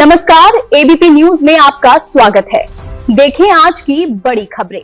नमस्कार, ABP news में आपका स्वागत है। देखें आज की बड़ी खबरें।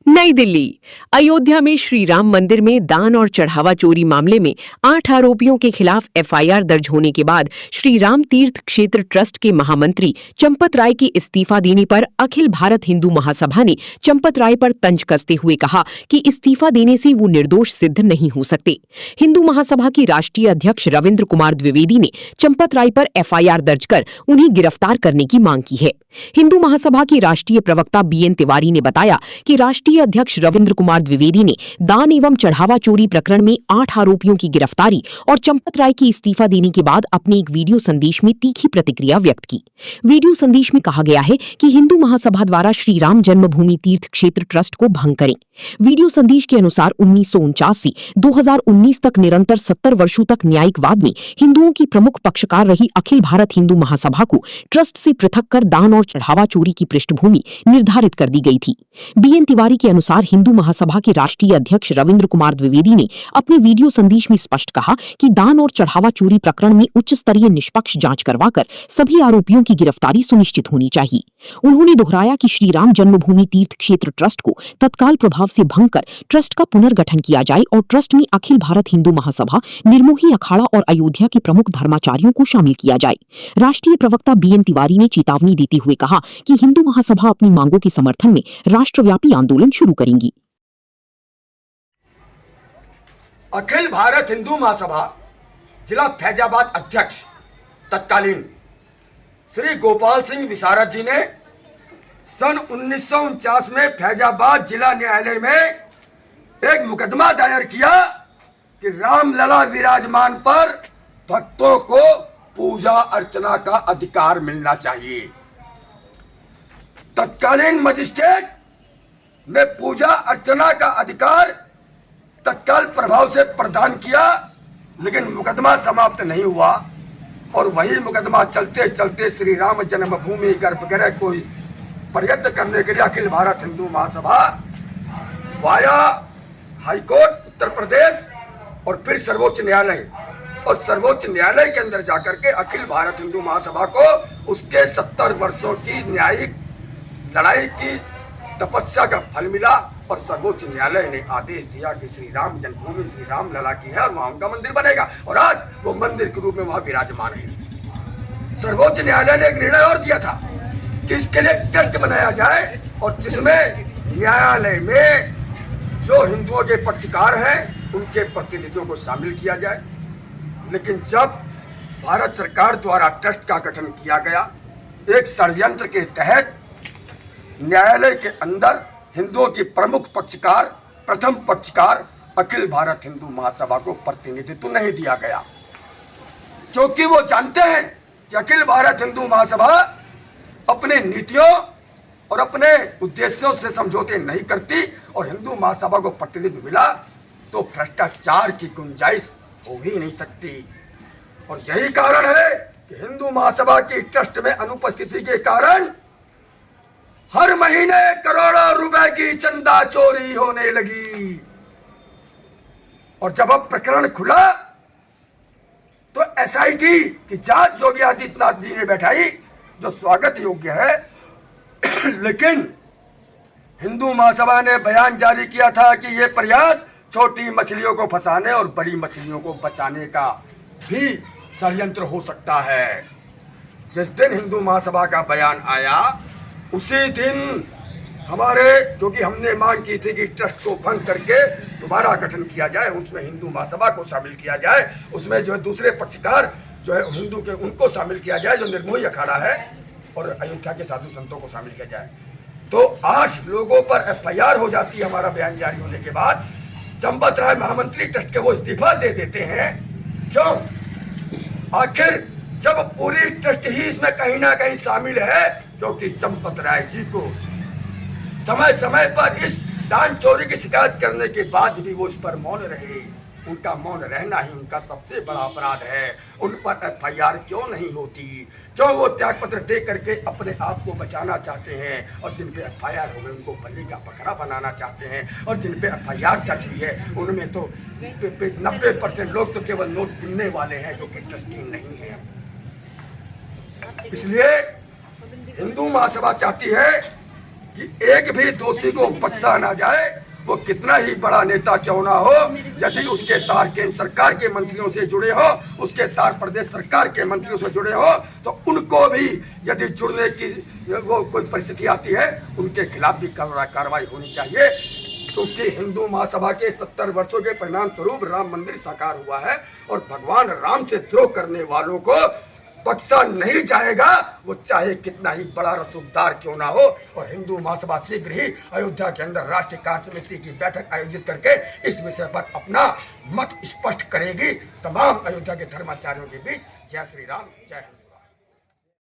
नई दिल्ली। अयोध्या में श्री राम मंदिर में दान और चढ़ावा चोरी मामले में 8 आरोपियों के खिलाफ एफआईआर दर्ज होने के बाद श्री राम तीर्थ क्षेत्र ट्रस्ट के महामंत्री चंपत राय की इस्तीफा देने पर अखिल भारत हिंदू महासभा ने चंपत राय पर तंज कसते हुए कहा कि इस्तीफा देने से वो निर्दोष सिद्ध नहीं हो सकते। हिंदू महासभा की राष्ट्रीय अध्यक्ष रविंद्र कुमार द्विवेदी ने चंपत राय पर एफआईआर दर्ज कर उन्हें गिरफ्तार करने की मांग की है। हिंदू महासभा की राष्ट्रीय प्रवक्ता बीएन तिवारी ने बताया कि राष्ट्रीय अध्यक्ष रविंद्र कुमार द्विवेदी ने दान एवं चढ़ावा चोरी प्रकरण में 8 आरोपियों की गिरफ्तारी और चंपत राय की इस्तीफा देने के बाद अपने एक वीडियो संदेश में तीखी प्रतिक्रिया व्यक्त की। वीडियो संदेश में कहा गया है कि हिंदू महासभा द्वारा श्री राम जन्मभूमि तीर्थ क्षेत्र ट्रस्ट को भंग करें। वीडियो संदेश के अनुसार 1949 से 2019 तक निरंतर 70 वर्षों तक न्यायिकवाद में हिंदुओं की प्रमुख पक्षकार रही अखिल भारत हिंदू महासभा को ट्रस्ट से पृथक कर दान और चढ़ावा चोरी की पृष्ठभूमि निर्धारित कर दी गई थी। बीएन तिवारी के अनुसार हिंदू महासभा के राष्ट्रीय अध्यक्ष रविंद्र कुमार द्विवेदी ने अपने वीडियो संदेश में स्पष्ट कहा कि दान और चढ़ावा चोरी प्रकरण में उच्च स्तरीय निष्पक्ष जांच करवाकर सभी आरोपियों की गिरफ्तारी सुनिश्चित होनी चाहिए। उन्होंने दोहराया कि श्री राम जन्मभूमि तीर्थ क्षेत्र ट्रस्ट को तत्काल प्रभाव से भंग कर ट्रस्ट का पुनर्गठन किया जाए और ट्रस्ट में अखिल भारत हिंदू महासभा, निर्मोही अखाड़ा और अयोध्या के प्रमुख धर्माचार्यों को शामिल किया जाए। राष्ट्रीय प्रवक्ता बीएन तिवारी ने चेतावनी देते हुए कहा कि हिंदू महासभा अपनी मांगों के समर्थन में राष्ट्रव्यापी आंदोलन शुरू करेंगी। अखिल भारत हिंदू महासभा जिला फैजाबाद अध्यक्ष तत्कालीन श्री गोपाल सिंह विशारद जी ने सन 1949 में फैजाबाद जिला न्यायालय में एक मुकदमा दायर किया कि रामलला विराजमान पर भक्तों को पूजा अर्चना का अधिकार मिलना चाहिए। तत्कालीन मजिस्ट्रेट ने पूजा अर्चना का अधिकार तत्काल प्रभाव से प्रदान किया, लेकिन मुकदमा समाप्त नहीं हुआ और वही मुकदमा चलते चलते श्री राम जन्मभूमि गर्भगृह को प्रयत्न करने के लिए अखिल भारत हिंदू महासभा वाया हाईकोर्ट उत्तर प्रदेश और फिर सर्वोच्च न्यायालय और सर्वोच्च न्यायालय के अंदर जाकर के अखिल भारत हिंदू महासभा को उसके 70 वर्षों की न्यायिक लड़ाई की तपस्या का फल मिला और सर्वोच्च न्यायालय ने आदेश दिया कि श्री राम जन्मभूमि श्री राम लला की है और वहां उनका मंदिर बनेगा और आज वो मंदिर के रूप में वहां विराजमान है। सर्वोच्च न्यायालय ने एक निर्णय और दिया था कि इसके लिए ट्रस्ट बनाया जाए और जिसमें न्यायालय में जो हिंदुओं के पक्षकार हैं उनके प्रतिनिधियों को शामिल किया जाए। लेकिन जब भारत सरकार द्वारा ट्रस्ट का गठन किया गया, एक षड्यंत्र के तहत न्यायालय के अंदर हिंदुओं की प्रमुख पक्षकार, प्रथम पक्षकार अखिल भारत हिंदू महासभा को प्रतिनिधित्व नहीं दिया गया, क्योंकि वो जानते हैं कि अखिल भारत हिंदू महासभा अपने नीतियों और अपने उद्देश्यों से समझौते नहीं करती और हिंदू महासभा को प्रतिनिधित्व मिला तो भ्रष्टाचार की गुंजाइश हो ही नहीं सकती। और यही कारण है कि हिंदू महासभा की ट्रस्ट में अनुपस्थिति के कारण हर महीने करोड़ों रुपए की चंदा चोरी होने लगी। और जब अब प्रकरण खुला तो एसआईटी की जांच योगी आदित्यनाथ जी ने बैठाई, जो स्वागत योग्य है। लेकिन हिंदू महासभा ने बयान जारी किया था कि यह प्रयास छोटी मछलियों को फंसाने और बड़ी मछलियों को बचाने का भी षड्यंत्र हो सकता है। जिस दिन हिंदू महासभा का बयान आया उसी दिन हमारे, क्योंकि हमने मांग की थी कि ट्रस्ट को भंग करके दोबारा गठन किया जाए, उसमें हिंदू महासभा को शामिल किया जाए, उसमें जो है दूसरे पक्षकार जो है हिंदू के उनको शामिल किया जाए जो निर्मोही अखाड़ा है और अयोध्या के साधु संतों को शामिल किया जाए, तो 8 लोगों पर एफआईआर हो जाती है। हमारा बयान जारी होने के बाद चंपत राय महामंत्री ट्रस्ट के वो इस्तीफा दे देते हैं। क्यों? आखिर जब पूरी ट्रस्ट ही इसमें कहीं ना कहीं शामिल है, क्योंकि चंपत राय जी को समय समय पर इस दान चोरी की शिकायत करने के बाद भी वो इस पर मौन रहे, उनका मौन रहना ही उनका सबसे बड़ा अपराध है। उन पर एफआईआर क्यों नहीं होती? क्यों वो त्यागपत्र दे करके अपने आप को बचाना चाहते हैं? और जिन पे एफआईआर हो गई उनको बलि का बकरा बनाना चाहते हैं। और जिन पे एफआईआर दर्ज हुई है उनमें तो 90% लोग तो केवल नोट गिनने वाले हैं, जो कि ट्रस्टी नहीं है। इसलिए हिंदू महासभा चाहती है कि एक भी दोषी को बख्शा ना जाए, वो कितना ही बड़ा नेता क्यों ना हो। यदि उसके तार केंद्र सरकार के मंत्रियों से जुड़े हो, उसके तार प्रदेश सरकार के मंत्रियों से जुड़े हो, तो उनको भी यदि जुड़ने की वो कोई परिस्थिति आती है, उनके खिलाफ भी कार्रवाई होनी चाहिए। क्योंकि हिंदू महासभा के 70 वर्षों के परिणाम स्वरूप राम मंदिर साकार हुआ है और भगवान राम से द्रोह करने वालों को बख्शा नहीं जाएगा, वो चाहे कितना ही बड़ा रसूखदार क्यों ना हो। और हिंदू महासभा शीघ्र ही अयोध्या के अंदर राष्ट्रीय कार्य समिति की बैठक आयोजित करके इस विषय पर अपना मत स्पष्ट करेगी तमाम अयोध्या के धर्माचार्यों के बीच। जय श्री राम, जय हिंद।